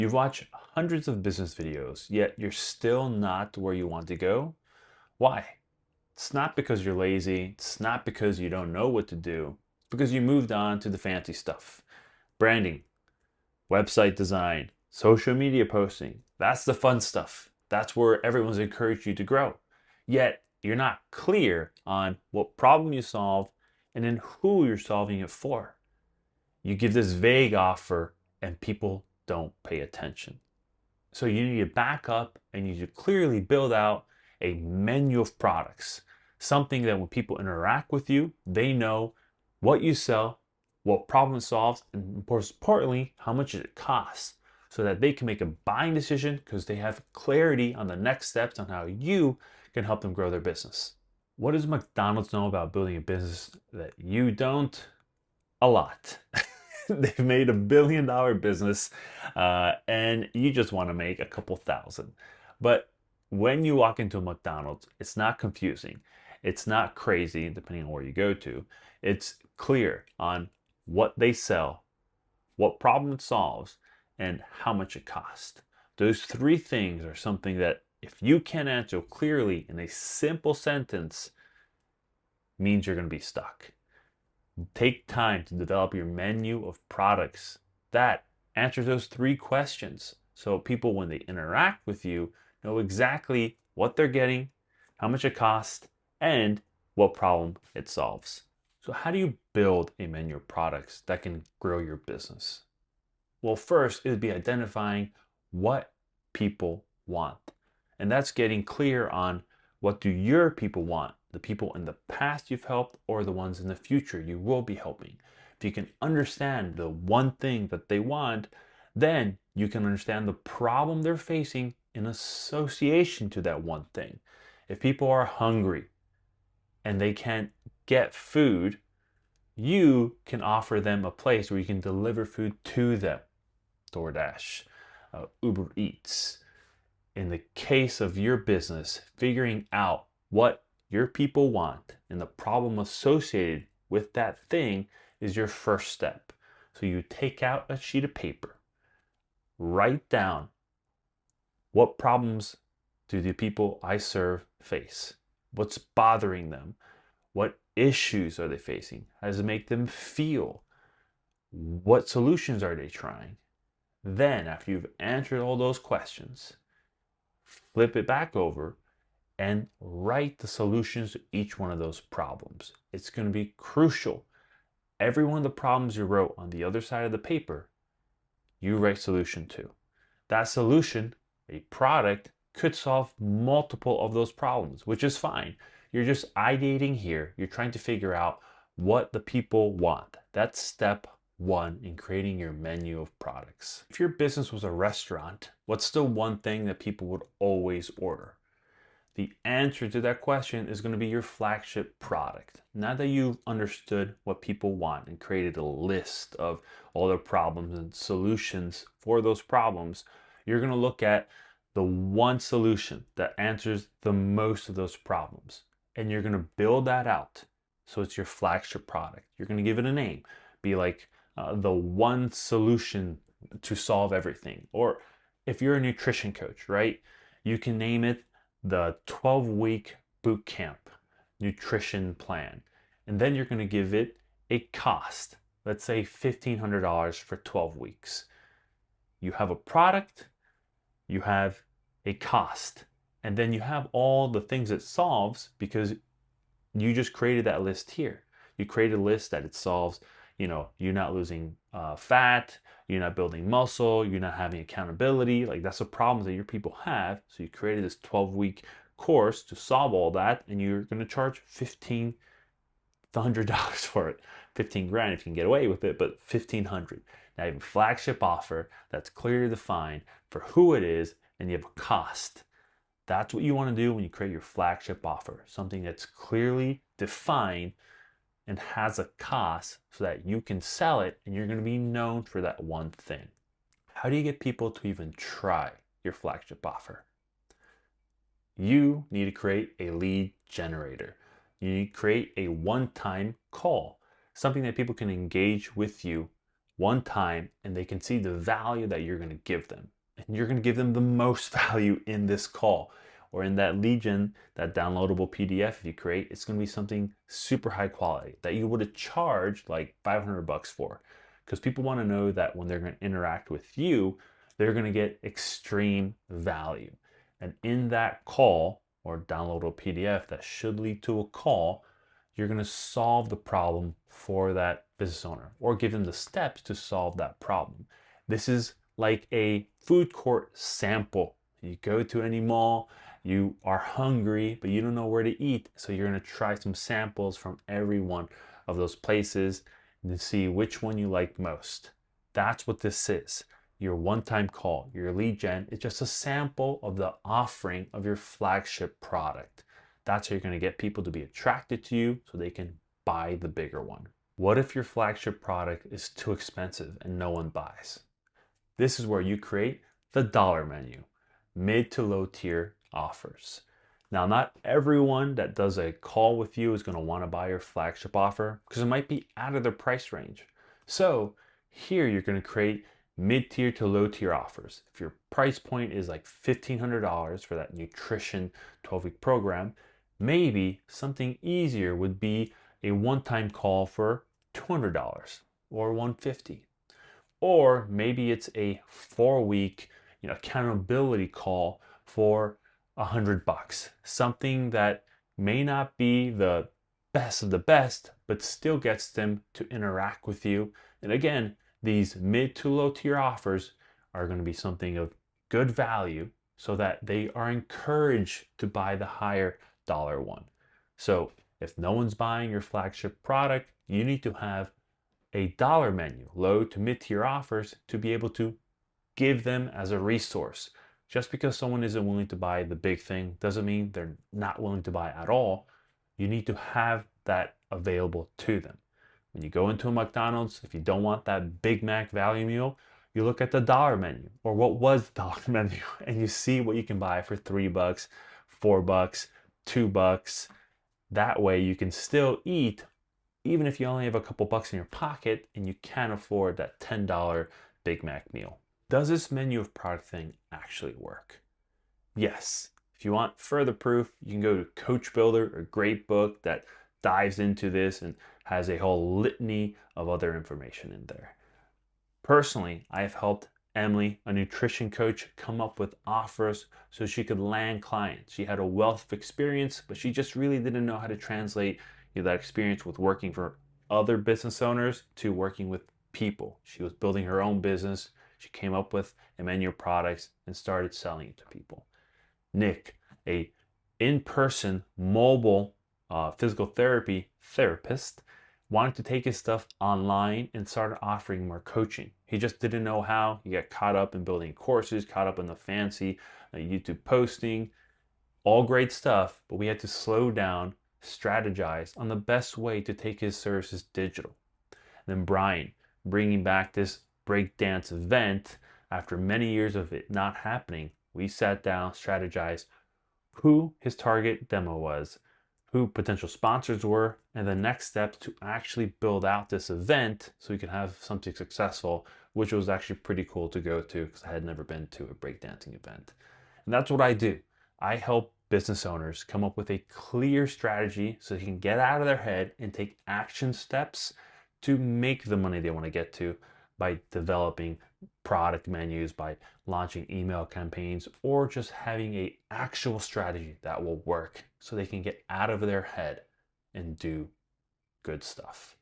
You've watched hundreds of business videos, yet you're still not where you want to go. Why? It's not because you're lazy. It's not because you don't know what to do. It's because you moved on to the fancy stuff. Branding, website design, social media posting. That's the fun stuff. That's where everyone's encouraged you to grow. Yet you're not clear on what problem you solve and then who you're solving it for. You give this vague offer and people don't pay attention. So you need to back up and you need to clearly build out a menu of products. Something that when people interact with you, they know what you sell, what problem it solves, and most importantly, how much it costs. So that they can make a buying decision because they have clarity on the next steps on how you can help them grow their business. What does McDonald's know about building a business that you don't? A lot. They've made $1 billion business, and you just want to make a couple thousand. But when you walk into a McDonald's, it's not confusing. It's not crazy, depending on where you go to. It's clear on what they sell, what problem it solves, and how much it costs. Those three things are something that if you can answer clearly in a simple sentence, means you're going to be stuck. Take time to develop your menu of products that answers those three questions. So people, when they interact with you, know exactly what they're getting, how much it costs, and what problem it solves. So how do you build a menu of products that can grow your business? Well, first, it would be identifying what people want. And that's getting clear on what do your people want, the people in the past you've helped or the ones in the future you will be helping. If you can understand the one thing that they want, then you can understand the problem they're facing in association to that one thing. If people are hungry and they can't get food, you can offer them a place where you can deliver food to them. DoorDash, Uber Eats. In the case of your business, figuring out what your people want and the problem associated with that thing is your first step. So you take out a sheet of paper, write down what problems do the people I serve face? What's bothering them? What issues are they facing? How does it make them feel? What solutions are they trying? Then, after you've answered all those questions, flip it back over and write the solutions to each one of those problems. It's going to be crucial. Every one of the problems you wrote on the other side of the paper, you write solution to. That solution, a product, could solve multiple of those problems, which is fine. You're just ideating here. You're trying to figure out what the people want. That's step one in creating your menu of products. If your business was a restaurant, what's the one thing that people would always order? The answer to that question is going to be your flagship product. Now that you've understood what people want and created a list of all their problems and solutions for those problems, you're going to look at the one solution that answers the most of those problems. And you're going to build that out. So it's your flagship product. You're going to give it a name. Be like the one solution to solve everything. Or if you're a nutrition coach, right? You can name it the 12-week boot camp nutrition plan. And then you're going to give it a cost. Let's say $1,500 for 12 weeks. You have a product, you have a cost, and then you have all the things it solves because you just created that list here. You created a list that it solves, you're not losing fat, you're not building muscle, you're not having accountability. Like that's a problem that your people have. So you created this 12-week course to solve all that, and you're going to charge $1,500 for it. 15 grand if you can get away with it, but 1,500. Now you have a flagship offer that's clearly defined for who it is, and you have a cost. That's what you want to do when you create your flagship offer, something that's clearly defined and has a cost so that you can sell it and you're going to be known for that one thing. How do you get people to even try your flagship offer? You need to create a lead generator. You need to create a one-time call, something that people can engage with you one time and they can see the value that you're going to give them. And you're going to give them the most value in this call or in that lead gen, that downloadable PDF if you create. It's going to be something super high quality that you would have charged like 500 bucks for. Because people want to know that when they're going to interact with you, they're going to get extreme value. And in that call or downloadable PDF that should lead to a call, you're going to solve the problem for that business owner or give them the steps to solve that problem. This is like a food court sample. You go to any mall, you are hungry, but you don't know where to eat. So you're going to try some samples from every one of those places and see which one you like most. That's what this is. Your one-time call, your lead gen, is just a sample of the offering of your flagship product. That's how you're going to get people to be attracted to you so they can buy the bigger one. What if your flagship product is too expensive and no one buys? This is where you create the dollar menu, mid to low tier offers. Now, not everyone that does a call with you is going to want to buy your flagship offer because it might be out of their price range. So here you're going to create mid-tier to low-tier offers. If your price point is like $1,500 for that nutrition 12-week program, maybe something easier would be a one-time call for $200 or $150. Or maybe it's a 4-week accountability call for $100. Something that may not be the best of the best, but still gets them to interact with you. And again, these mid to low tier offers are going to be something of good value so that they are encouraged to buy the higher dollar one. So if no one's buying your flagship product, you need to have a dollar menu, low to mid tier offers, to be able to give them as a resource. Just because someone isn't willing to buy the big thing doesn't mean they're not willing to buy at all. You need to have that available to them. When you go into a McDonald's, if you don't want that Big Mac value meal, you look at the dollar menu or what was the dollar menu and you see what you can buy for $3, $4, $2. That way you can still eat even if you only have a couple bucks in your pocket and you can't afford that $10 Big Mac meal. Does this menu of product thing actually work? Yes. If you want further proof, you can go to Coach Builder, a great book that dives into this and has a whole litany of other information in there. Personally, I have helped Emily, a nutrition coach, come up with offers so she could land clients. She had a wealth of experience, but she just really didn't know how to translate that experience with working for other business owners to working with people. She was building her own business. She came up with a menu of products and started selling it to people. Nick, a in-person mobile physical therapy therapist, wanted to take his stuff online and started offering more coaching. He just didn't know how. He got caught up in building courses, caught up in the fancy YouTube posting, all great stuff, but we had to slow down, strategize on the best way to take his services digital. And then Brian, bringing back this breakdance event after many years of it not happening, we sat down, strategized who his target demo was, who potential sponsors were, and the next steps to actually build out this event so we could have something successful, which was actually pretty cool to go to because I had never been to a breakdancing event. And that's what I do. I help business owners come up with a clear strategy so they can get out of their head and take action steps to make the money they want to get to by developing product menus, by launching email campaigns, or just having an actual strategy that will work so they can get out of their head and do good stuff.